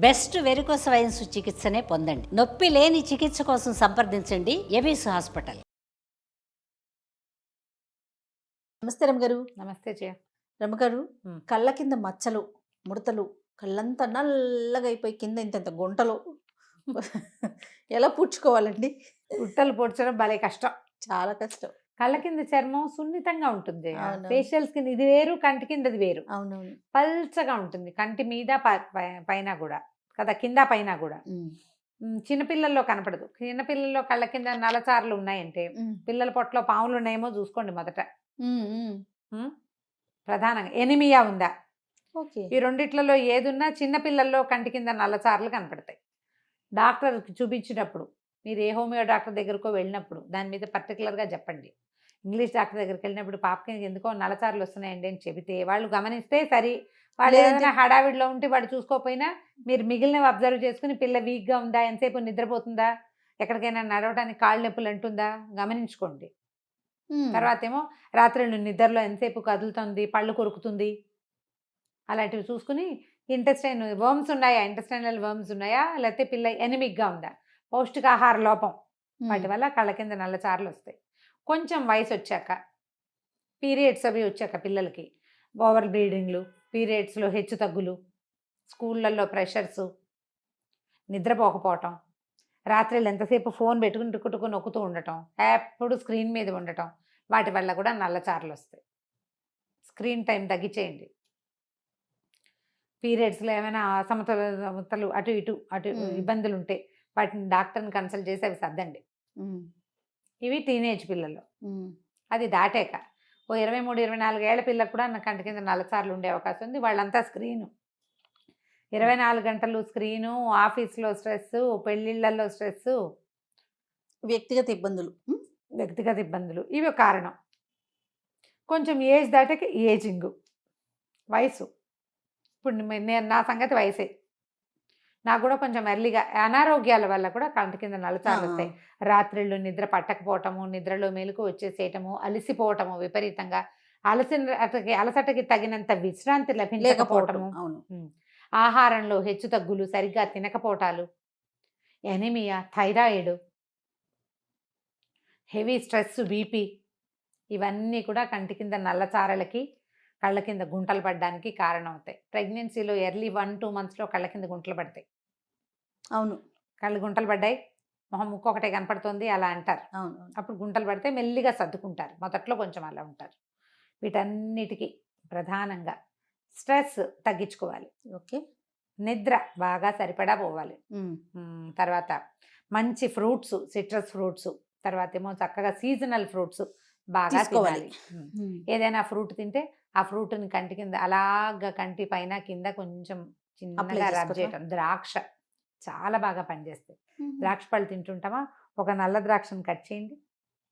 Best varicose veins చికిత్సనే పొందండి. నొప్పి లేని చికిత్స కోసం సంప్రదించండి ఎబిస్ హాస్పిటల్. నమస్తే రమగారు. నమస్తే జయ. రమగారు, కళ్ళ కింద మచ్చలు, ముడతలు, కళ్ళంతా నల్లగా అయిపోయి కింద ఇంత గుంటలు ఎలా పూడ్చుకోవాలండి? గుట్టలు పొడ్చడం భలే కష్టం, చాలా కష్టం. కళ్ళ కింద చర్మం సున్నితంగా ఉంటుంది. అవునవును. ఫేషియల్ స్కిన్ ఇది వేరు, కంటి కిందది వేరు. అవునవును. పల్చగా ఉంటుంది కంటి మీద పైన కూడా కదా, కింద పైన కూడా. చిన్నపిల్లల్లో కనపడదు. చిన్నపిల్లల్లో కళ్ళ కింద నలచారులు ఉన్నాయంటే పిల్లల పొట్టలో పాములు ఉన్నాయేమో చూసుకోండి మొదట. ప్రధానంగా ఎనిమియా ఉందా, ఓకే. ఈ రెండిట్లలో ఏదున్నా చిన్నపిల్లల్లో కంటి కింద నల్లచారులు కనపడతాయి. డాక్టర్కి చూపించినప్పుడు, మీరు ఏ హోమియో డాక్టర్ దగ్గరకో వెళ్ళినప్పుడు దాని మీద పర్టికులర్గా చెప్పండి. ఇంగ్లీష్ డాక్టర్ దగ్గరికి వెళ్ళినప్పుడు పాపకి ఎందుకో నల్లచారులు వస్తున్నాయండి అని చెబితే వాళ్ళు గమనిస్తే సరి. వాడు ఏదైనా హడావిడిలో ఉంటే వాడు చూసుకోకపోయినా మీరు మిగిలినవి అబ్జర్వ్ చేసుకుని పిల్ల వీక్గా ఉందా, ఎంతసేపు నిద్రపోతుందా, ఎక్కడికైనా నడవడానికి కాళ్ళు నొప్పులు అంటుందా గమనించుకోండి. తర్వాత ఏమో రాత్రి నిద్రలో ఎంతసేపు కదులుతుంది, పళ్ళు కొరుకుతుంది, అలాంటివి చూసుకుని ఇంటెస్టైన్ వర్మ్స్ ఉన్నాయా, ఇంటెస్టైనల్ వర్మ్స్ ఉన్నాయా, లేకపోతే పిల్ల ఎనిమిక్గా ఉందా, పౌష్టికాహార లోపం, వాటి వల్ల కళ్ళ కింద నల్లచారులు వస్తాయి. కొంచెం వయసు వచ్చాక, పీరియడ్స్ అవి వచ్చాక పిల్లలకి ఓవర్ బ్లీడింగ్లు, పీరియడ్స్లో హెచ్చు తగ్గులు, స్కూళ్ళల్లో ప్రెషర్సు, నిద్రపోకపోవటం, రాత్రిళ్ళు ఎంతసేపు ఫోన్ పెట్టుకుని టుక్కుటుకు నొక్కుతూ ఉండటం, ఎప్పుడు స్క్రీన్ మీద ఉండటం, వాటి వల్ల కూడా నల్లచారులు వస్తాయి. Screen time తగ్గించేయండి. పీరియడ్స్లో ఏమైనా అసమతలు అటు ఇబ్బందులు ఉంటే వాటిని డాక్టర్ని కన్సల్ట్ చేసి అవి సర్దండి. ఇవి టీనేజ్ పిల్లలు. అది దాటాక ఓ 23-24 ఏళ్ల పిల్లలకు కూడా నా కంటి కింద నల్లచారులు ఉండే అవకాశం ఉంది. వాళ్ళంతా స్క్రీను, 24 గంటలు స్క్రీను, ఆఫీస్లో స్ట్రెస్, పెళ్ళిళ్ళల్లో స్ట్రెస్, వ్యక్తిగత ఇబ్బందులు ఇవి కారణం. కొంచెం ఏజ్ దాటాక ఏజింగ్, వయసు. ఇప్పుడు నా సంగతి వయసే, నాకు కూడా కొంచెం ఎర్లీగా అనారోగ్యాల వల్ల కూడా కంటి కింద నల్లచారులు వస్తాయి. రాత్రిళ్ళు నిద్ర పట్టకపోవటము, నిద్రలో మెలకు వచ్చేసేయటము, అలసిపోవటము, విపరీతంగా అలసటకి తగినంత విశ్రాంతి లభించకపోవటము, ఆహారంలో హెచ్చు తగ్గులు, సరిగ్గా తినకపోవటాలు, anaemia, thyroid, heavy stress, BP, ఇవన్నీ కూడా కంటి కింద నల్లచారలకి, కళ్ళ కింద గుంటలు పడడానికి కారణం అవుతాయి. ప్రెగ్నెన్సీలో ఎర్లీ 1-2 monthsలో కళ్ళ కింద గుంటలు పడతాయి. అవును, కళ్ళు గుంటలు పడ్డాయి, మొహం ముక్కు ఒకటే కనపడుతుంది అలా అంటారు. అవును. అప్పుడు గుంటలు పడితే మెల్లిగా సర్దుకుంటారు, మొదట్లో కొంచెం అలా ఉంటారు. వీటన్నిటికీ ప్రధానంగా స్ట్రెస్ తగ్గించుకోవాలి. ఓకే. నిద్ర బాగా సరిపడా పోవాలి. తర్వాత మంచి ఫ్రూట్స్, సిట్రస్ ఫ్రూట్స్, తర్వాత ఏమో చక్కగా సీజనల్ ఫ్రూట్స్ బాగా తినాలి. ఏదైనా ఫ్రూట్ తింటే ఆ ఫ్రూట్ని కంటి కింద అలాగా కంటి పైన కింద కొంచెం చిన్నగా రబ్ చేయటం. ద్రాక్ష చాలా బాగా పనిచేస్తాయి. ద్రాక్ష పళ్ళు తింటుంటామా, ఒక నల్ల ద్రాక్షను కట్ చేయండి,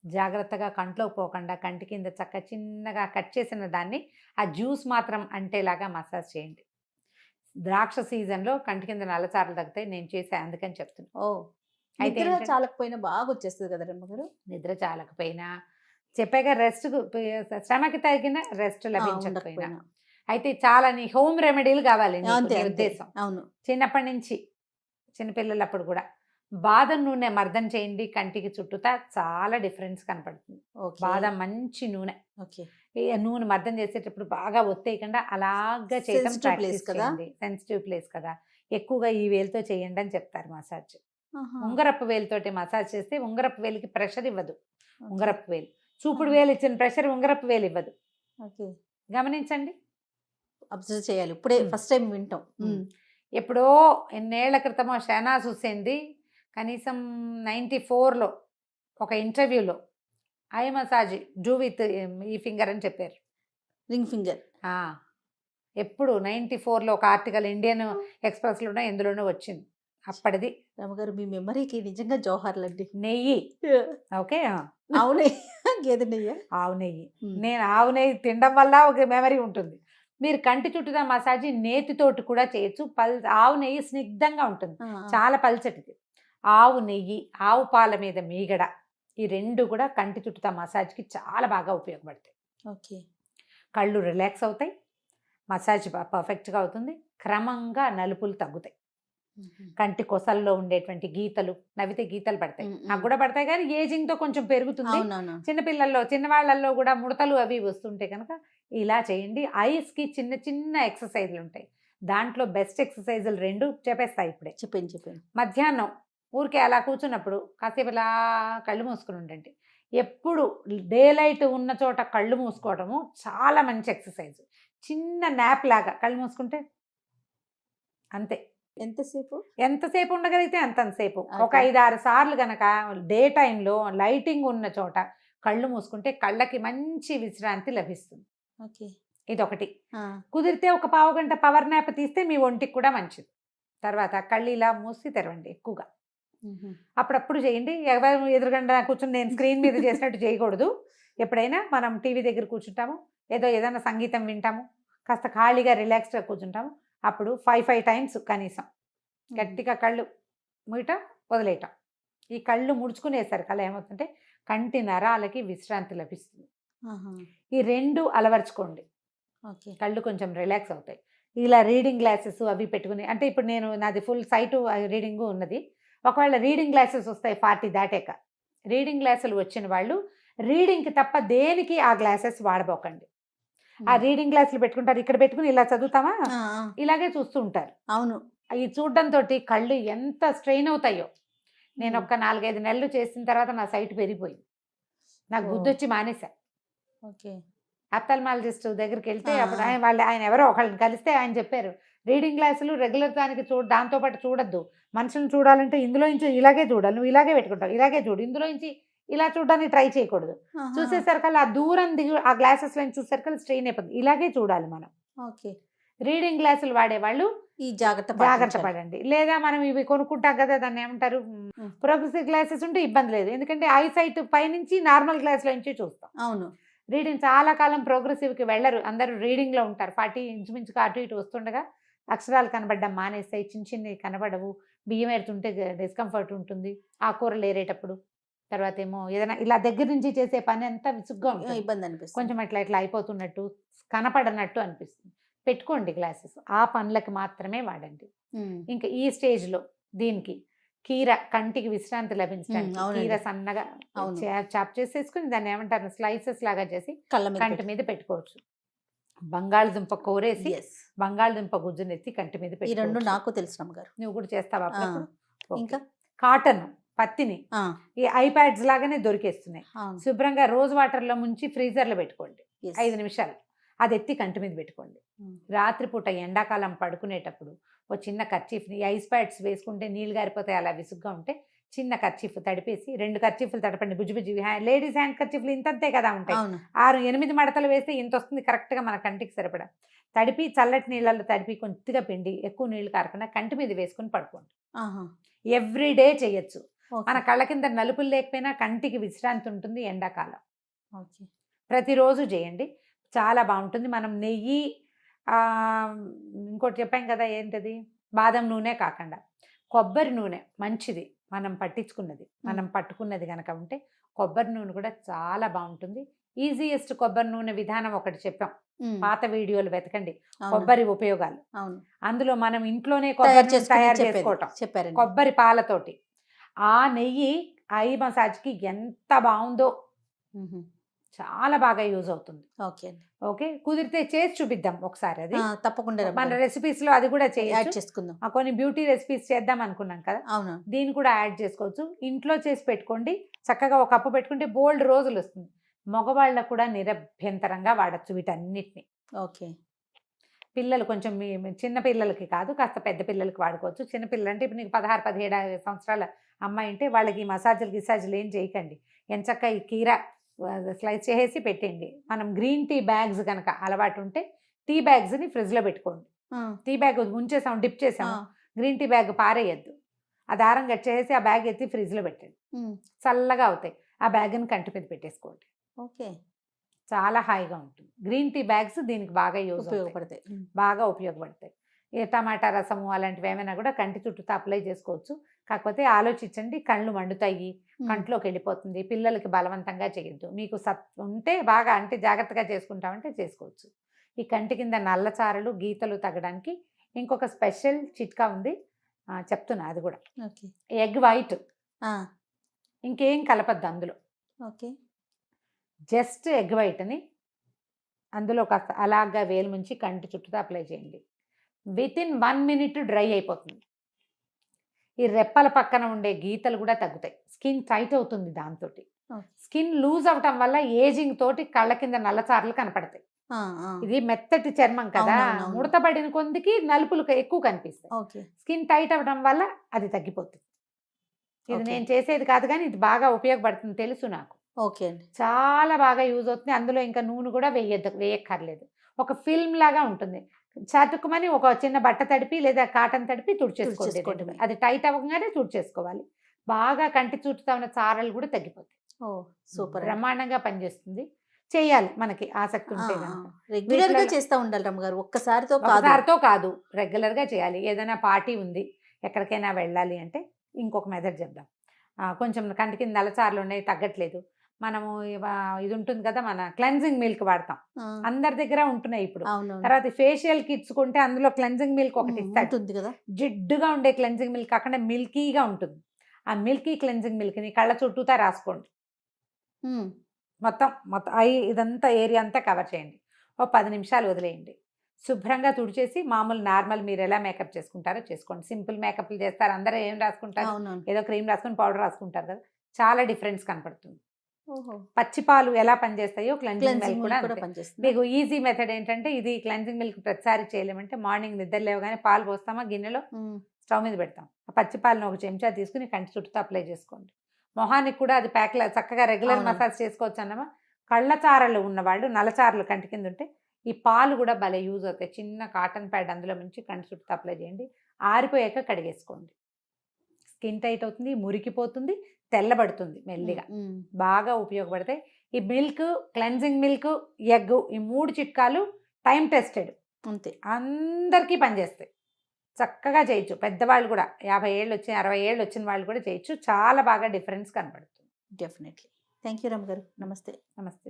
జాగ్రత్తగా కంట్లో పోకుండా కంటి కింద చిన్నగా కట్ చేసిన దాన్ని ఆ జ్యూస్ మాత్రం అంటేలాగా మసాజ్ చేయండి. ద్రాక్ష సీజన్లో కంటి కింద నల్లచారులు తగ్గుతాయి. నేను చేసా, అందుకని చెప్తున్నా. అయితే చాలకపోయినా బాగా వచ్చేస్తుంది కదా రమ్మగారు. నిద్ర చాలకపోయినా చెప్పాక రెస్ట్, శ్రమకి తగిన రెస్ట్ లభించకపోయినా, అయితే చాలా హోమ్ రెమెడీలు కావాలి ఉద్దేశం. అవును. చిన్నప్పటి నుంచి చిన్నపిల్లలప్పుడు కూడా బాదం నూనె మర్దన చేయండి, కంటికి చుట్టూతా చాలా డిఫరెన్స్ కనపడుతుంది. బాదం మంచి నూనె, నూనె మర్దన చేసేటప్పుడు బాగా ఒత్తేయకుండా అలాగా చేయడం ప్రాక్టీస్ చేయండి. సెన్సిటివ్ ప్లేస్ కదా, ఎక్కువగా ఈ వేలుతో చేయండి అని చెప్తారు మసాజ్. ఉంగరపు వేలుతోటి మసాజ్ చేస్తే ఉంగరపు వేలికి ప్రెషర్ ఇవ్వదు. ఉంగరపు వేలు, చూపుడు వేలు ఇచ్చిన ప్రెషర్ ఉంగరపు వేలు ఇవ్వదు. గమనించండి, అబ్జర్వ్ చేయాలి. ఇప్పుడే ఫస్ట్ టైం వింటాం. ఎప్పుడో ఎన్నేళ్ల క్రితమో షహనాజ్ హుస్సేన్ది కనీసం 94లో ఒక ఇంటర్వ్యూలో ఐ మసాజ్ డూ విత్ ఈ ఫింగర్ అని చెప్పారు. Ring finger. ఎప్పుడు 94లో ఒక ఆర్టికల్ ఇండియన్ ఎక్స్ప్రెస్లోనో ఎందులోనో వచ్చింది. అప్పటిది. రమగారు, మీ మెమరీకి నిజంగా జోహార్లండి. నెయ్యి, ఓకే, ఆవు నెయ్యి, గేదె నెయ్యి, ఆవు నెయ్యి. నేను ఆవు నెయ్యి తినడం వల్ల ఒక మెమరీ ఉంటుంది. మీరు కంటి చుట్టూతా మసాజ్ నేతితోటి కూడా చేయొచ్చు. ఆవు నెయ్యి స్నిగ్ధంగా ఉంటుంది, చాలా పల్చటిది. ఆవు నెయ్యి, ఆవు పాల మీద మీగడ, ఈ రెండు కూడా కంటి చుట్టూతా మసాజ్కి చాలా బాగా ఉపయోగపడతాయి. ఓకే. కళ్ళు రిలాక్స్ అవుతాయి, మసాజ్ పర్ఫెక్ట్గా అవుతుంది, క్రమంగా నలుపులు తగ్గుతాయి. కంటి కొసల్లో ఉండేటువంటి గీతలు, నవ్వితే గీతలు పడతాయి. నాకు కూడా పడతాయి, కానీ ఏజింగ్ తో కొంచెం పెరుగుతుంది. అవునవును. చిన్నపిల్లల్లో చిన్నవాళ్ళల్లో కూడా ముడతలు అవి వస్తుంటాయి కనుక ఇలా చేయండి. ఐస్ కి చిన్న చిన్న ఎక్సర్సైజ్లు ఉంటాయి. దాంట్లో బెస్ట్ ఎక్సర్సైజులు 2 చెప్పేస్తాయి ఇప్పుడే. చెప్పండి. మధ్యాహ్నం ఊరికే అలా కూర్చున్నప్పుడు కాసేపు ఇలా కళ్ళు మూసుకుని ఉండండి. ఎప్పుడు డే లైట్ ఉన్న చోట కళ్ళు మూసుకోవటము చాలా మంచి ఎక్సర్సైజ్. చిన్న నాప్ లాగా కళ్ళు మూసుకుంటే అంతే. ఎంతసేపు ఉండగలిగితే అంతసేపు. ఒక 5-6 సార్లు గనక డే టైంలో లైటింగ్ ఉన్న చోట కళ్ళు మూసుకుంటే కళ్ళకి మంచి విశ్రాంతి లభిస్తుంది. ఇదొకటి. కుదిరితే ఒక పావు గంట పవర్ నాప్ తీస్తే మీ ఒంటికి కూడా మంచిది. తర్వాత కళ్ళు ఇలా మూసి తెరవండి ఎక్కువగా. అప్పుడప్పుడు చేయండి. ఎవరు ఎదురుగండా కూర్చొని నేను స్క్రీన్ మీద చేసినట్టు చేయకూడదు. ఎప్పుడైనా మనం టీవీ దగ్గర కూర్చుంటాము, ఏదైనా సంగీతం వింటాము, కాస్త ఖాళీగా రిలాక్స్డ్గా కూర్చుంటాము. అప్పుడు 5 టైమ్స్ కనీసం గట్టిగా కళ్ళు ముయటం, వదిలేయటం. ఈ కళ్ళు ముడుచుకునేసరికి అలా ఏమవుతుంటే కంటి నరాలకి విశ్రాంతి లభిస్తుంది. ఈ 2 అలవర్చుకోండి. కళ్ళు కొంచెం రిలాక్స్ అవుతాయి. ఇలా రీడింగ్ గ్లాసెస్ అవి పెట్టుకుని, అంటే ఇప్పుడు నాది ఫుల్ సైటు రీడింగ్ ఉన్నది. ఒకవేళ రీడింగ్ గ్లాసెస్ వస్తాయి 40 దాటాక. రీడింగ్ గ్లాసులు వచ్చిన వాళ్ళు రీడింగ్కి తప్ప దేనికి ఆ గ్లాసెస్ వాడబోకండి. ఆ రీడింగ్ గ్లాసులు పెట్టుకుంటారు, ఇక్కడ పెట్టుకుని ఇలా చదువుతామా, ఇలాగే చూస్తూ ఉంటారు. అవును. ఈ చూడడంతో కళ్ళు ఎంత స్ట్రెయిన్ అవుతాయో. నేను ఒక 4-5 నెలలు చేసిన తర్వాత నా సైట్ పెరిగిపోయింది. నాకు బుద్ధొచ్చి మానేశా. అప్థల్మాలజిస్ట్ దగ్గరికి వెళ్తే అప్పుడు ఆయన ఎవరో ఒకళ్ళని కలిస్తే ఆయన చెప్పారు, రీడింగ్ గ్లాసులు రెగ్యులర్ దానికి దాంతోపాటు చూడొద్దు. మనుషులను చూడాలంటే ఇందులో నుంచి ఇలాగే చూడాలి, నువ్వు ఇలాగే పెట్టుకుంటావు, ఇలాగే చూడు, ఇందులో నుంచి ఇలా చూడడానికి ట్రై చేయకూడదు. చూసేసరికల్లా ఆ దూరం దిగి ఆ గ్లాసెస్ లో చూసేసరికల్లా స్ట్రెయిన్ అయిపోతుంది. ఇలాగే చూడాలి మనం. రీడింగ్ గ్లాసులు వాడేవాళ్ళు ఈ జాగ్రత్త పడండి. లేదా మనం ఇవి కొనుక్కుంటాం కదా, దాన్ని ఏమంటారు, ప్రోగ్రెసివ్ గ్లాసెస్ ఉంటే ఇబ్బంది లేదు. ఎందుకంటే ఐ సైట్ పైనుంచి నార్మల్ గ్లాస్ లో నుంచి చూస్తాం. అవును. రీడింగ్ చాలా కాలం ప్రోగ్రెసివ్కి వెళ్ళరు, అందరూ రీడింగ్లో ఉంటారు. 40 ఇంచుమించుగా అటు ఇటు వస్తుండగా అక్షరాలు కనబడడం మానేస్తాయి, చిన్నవి కనబడవు, బియ్యం ఏరుతుంటే డిస్కంఫర్ట్ ఉంటుంది, ఆకుకూరలు ఏరేటప్పుడు. తర్వాత ఏమో ఏదైనా ఇలా దగ్గర నుంచి చేసే పని అంతా విసుగ్గా ఉంటుంది, ఇబ్బంది అనిపిస్తుంది, కొంచెం ఇట్లా అయిపోతున్నట్టు, కనపడనట్టు అనిపిస్తుంది. పెట్టుకోండి గ్లాసెస్, ఆ పనులకి మాత్రమే వాడండి. ఇంకా ఈ స్టేజ్లో దీనికి కీర, కంటికి విశ్రాంతి లభించడానికి కీర సన్నగా చాప్ చేసేసుకుని దాన్ని ఏమంటారు స్లైసెస్ లాగా చేసి కంటి మీద పెట్టుకోవచ్చు. బంగాళదుంప కూరేసి బంగాళదుంప గుజ్జునెత్తి కంటి మీద పెట్టి, 2 నాకు తెలుసు అమ్మగారు. నువ్వు కూడా చేస్తావా? ఇంకా కాటన్, పత్తిని ఈ ఐప్యాడ్స్ లాగానే దొరికేస్తున్నాయి. శుభ్రంగా రోజ్ వాటర్ లో ముంచి ఫ్రీజర్ లో పెట్టుకోండి 5 నిమిషాలు. అది ఎత్తి కంటి మీద పెట్టుకోండి. రాత్రిపూట ఎండాకాలం పడుకునేటప్పుడు ఓ చిన్న కర్చీఫ్ని, ఐస్ ప్యాడ్స్ వేసుకుంటే నీళ్ళు గారిపోతాయి, అలా విసుగ్గా ఉంటే చిన్న కర్చీఫ్ తడిపేసి 2 కర్చీఫ్లు తడపండి. బుజ్జి లేడీస్ హ్యాండ్ కర్చీఫ్లు ఇంతంతే కదా ఉంటాయి, 6-8 మడతలు వేస్తే ఇంత వస్తుంది కరెక్ట్గా మన కంటికి సరిపడా. తడిపి చల్లటి నీళ్ళల్లో తడిపి కొద్దిగా పిండి, ఎక్కువ నీళ్ళు కారకుండా కంటి మీద వేసుకుని పడుకోండి. ఎవ్రీడే చేయొచ్చు. మన కళ్ళ కింద నలుపులు లేకపోయినా కంటికి విశ్రాంతి ఉంటుంది ఎండాకాలం. ప్రతిరోజు చేయండి, చాలా బాగుంటుంది. మనం నెయ్యి, ఇంకోటి చెప్పాం కదా ఏంటది, బాదం నూనె కాకుండా కొబ్బరి నూనె మంచిది. మనం పట్టించుకున్నది, మనం పట్టుకున్నది కనుక ఉంటే కొబ్బరి నూనె కూడా చాలా బాగుంటుంది. ఈజియెస్ట్ కొబ్బరి నూనె విధానం ఒకటి చెప్పాం, పాత వీడియోలు వెతకండి, కొబ్బరి ఉపయోగాలు. అందులో మనం ఇంట్లోనే కొబ్బరి తయారు చేసుకోవటం చెప్పారు, కొబ్బరి పాలతోటి. ఆ నెయ్యి ఐ మసాజ్కి ఎంత బాగుందో, చాలా బాగా యూజ్ అవుతుంది. ఓకే, కుదిరితే చేసి చూపిద్దాం ఒకసారి, అది తప్పకుండా మన రెసిపీస్ లో అది కూడా చేసుకుందాం. కొన్ని బ్యూటీ రెసిపీస్ చేద్దాం అనుకున్నాం కదా, దీన్ని కూడా యాడ్ చేసుకోవచ్చు. ఇంట్లో చేసి పెట్టుకోండి, చక్కగా ఒక కప్పు పెట్టుకుంటే బోల్డ్ రోజులు వస్తుంది. మగవాళ్ళకు కూడా నిరభ్యంతరంగా వాడచ్చు వీటన్నిటిని. ఓకే, పిల్లలు కొంచెం చిన్న పిల్లలకి కాదు, కాస్త పెద్ద పిల్లలకి వాడుకోవచ్చు. చిన్న పిల్లలు అంటే ఇప్పుడు నీకు 16-17 సంవత్సరాల అమ్మాయి అంటే వాళ్ళకి మసాజులు ఏం చేయకండి. ఎంచక్క ఈ కీర స్లైస్ చేసి పెట్టండి. మనం గ్రీన్ టీ బ్యాగ్స్ కనుక అలవాటు ఉంటే టీ బ్యాగ్స్ని ఫ్రిడ్జ్లో పెట్టుకోండి. టీ బ్యాగ్ ఉంచేసాం, డిప్ చేసాము, గ్రీన్ టీ బ్యాగ్ పారేయద్దు, ఆ దారం కట్ చేసి ఆ బ్యాగ్ ఎత్తి ఫ్రిడ్జ్లో పెట్టండి, చల్లగా అవుతాయి. ఆ బ్యాగ్ని కంటి మీద పెట్టేసుకోండి. ఓకే, చాలా హాయిగా ఉంటుంది. గ్రీన్ టీ బ్యాగ్స్ దీనికి బాగా ఉపయోగపడతాయి. టమాటా రసము అలాంటివి ఏమైనా కూడా కంటి చుట్టూ అప్లై చేసుకోవచ్చు. కాకపోతే ఆలోచించండి, కళ్ళు మండుతాయి, కంట్లోకి వెళ్ళిపోతుంది. పిల్లలకి బలవంతంగా చేయొద్దు. మీకు ఉంటే బాగా అంటే జాగ్రత్తగా చేసుకుంటామంటే చేసుకోవచ్చు. ఈ కంటి కింద నల్లచారలు, గీతలు తగ్గడానికి ఇంకొక స్పెషల్ చిట్కా ఉంది. చెప్తున్నా అది కూడా. ఓకే. ఎగ్ వైట్ ఇంకేం కలపద్దు అందులో, ఓకే. జస్ట్ ఎగ్ వైట్ని అందులో కాస్త అలాగా వేలు ముంచి కంటి చుట్టూ అప్లై చేయండి. వితిన్ 1 minute డ్రై అయిపోతుంది. ఈ రెప్పల పక్కన ఉండే గీతలు కూడా తగ్గుతాయి, స్కిన్ టైట్ అవుతుంది. దాంతో స్కిన్ లూజ్ అవటం వల్ల ఏజింగ్ తోటి కళ్ళ కింద నల్లచార్లు కనపడతాయి. ఇది మెత్తటి చర్మం కదా, ముడతపడిన కొందికి నలుపులు ఎక్కువ కనిపిస్తాయి. స్కిన్ టైట్ అవడం వల్ల అది తగ్గిపోతుంది. ఇది నేను చేసేది కాదు కానీ ఇది బాగా ఉపయోగపడుతుంది, తెలుసు నాకు. ఓకే అండి. చాలా బాగా యూజ్ అవుతుంది. అందులో ఇంకా నూనె కూడా వేయక్కర్లేదు. ఒక ఫిల్మ్ లాగా ఉంటుంది. చటుకుమని ఒక చిన్న బట్ట తడిపి లేదా కాటన్ తడిపి తుడిచేసుకోండి. అది టైట్ అవ్వగానే తుడిచేసుకోవాలి. బాగా కంటి చుట్టూ ఉన్న చారలు కూడా తగ్గిపోతాయి. సూపర్, బ్రహ్మాండంగా పనిచేస్తుంది. చేయాలి మనకి ఆసక్తి ఉంటే. రెగ్యులర్ గా చేస్తూ ఉండాలి రమ్మగారు, ఒక్కసారితో కాదు, రెగ్యులర్ గా చేయాలి. ఏదైనా పార్టీ ఉంది, ఎక్కడికైనా వెళ్ళాలి అంటే ఇంకొక మెథడ్ చెప్దాం. కొంచెం కంటి కింద నల్లచార్లు ఉన్నాయి, తగ్గట్లేదు, మనము ఇది ఉంటుంది కదా, మన క్లెన్జింగ్ మిల్క్ వాడతాం, అందరి దగ్గర ఉంటున్నాయి ఇప్పుడు. తర్వాత ఫేషియల్ కిట్స్ కొంటే అందులో క్లెన్జింగ్ మిల్క్ ఒకటి ఇస్తుంది కదా, జిడ్డుగా ఉండే క్లెన్జింగ్ మిల్క్ కాకుండా మిల్కీగా ఉంటుంది. ఆ మిల్కీ క్లెన్జింగ్ మిల్క్ని కళ్ళ చుట్టూతా రాసుకోండి. మొత్తం ఇదంతా ఏరియా అంతా కవర్ చేయండి. 10 నిమిషాలు వదిలేయండి. శుభ్రంగా తుడిచేసి మామూలు నార్మల్ మీరు ఎలా మేకప్ చేసుకుంటారో చేసుకోండి. సింపుల్ మేకప్లు చేస్తారు, అందరూ ఏం రాసుకుంటారు, ఏదో క్రీమ్ రాసుకుని పౌడర్ రాసుకుంటారు కదా, చాలా డిఫరెన్స్ కనపడుతుంది. పచ్చిపాలు ఎలా పనిచేస్తాయో క్లెన్జింగ్ మిల్క్ కూడా పనిచేస్తుంది. మీకు ఈజీ మెథడ్ ఏంటంటే, ఇది క్లెన్జింగ్ మిల్క్ ప్రతిసారి చేయలేమంటే మార్నింగ్ నిద్ర లేవగానే పాలు పోస్తామా గిన్నెలో, స్టవ్ మీద పెడతాం. ఆ పచ్చిపాలను ఒక చెంచా తీసుకుని కంటి చుట్టూ అప్లై చేసుకోండి. మొహానికి కూడా అది ప్యాక్లా చక్కగా రెగ్యులర్ మసాజ్ చేసుకోవచ్చు అన్నమా. కళ్ళచారలు ఉన్నవాళ్ళు, నల్లచారలు కంటి కింద ఉంటే ఈ పాలు కూడా భలే యూజ్ అవుతాయి. చిన్న కాటన్ ప్యాడ్ అందులో నుంచి కంటి చుట్టూ అప్లై చేయండి. ఆరిపోయాక కడిగేసుకోండి. స్కిన్ టైట్ అవుతుంది, మురికిపోతుంది, తెల్లబడుతుంది మెల్లిగా, బాగా ఉపయోగపడతాయి. ఈ మిల్క్, క్లెన్జింగ్ మిల్క్, ఎగ్, ఈ 3 చిట్కాలు టైం టెస్టెడ్, అంతే, అందరికీ పనిచేస్తాయి. చక్కగా చేయొచ్చు. పెద్దవాళ్ళు కూడా 50 ఏళ్ళు వచ్చిన 60 ఏళ్ళు వచ్చిన వాళ్ళు కూడా చేయొచ్చు. చాలా బాగా డిఫరెన్స్ కనబడుతుంది. డెఫినెట్లీ. థ్యాంక్ యూ రమ్మ గారు. నమస్తే. నమస్తే.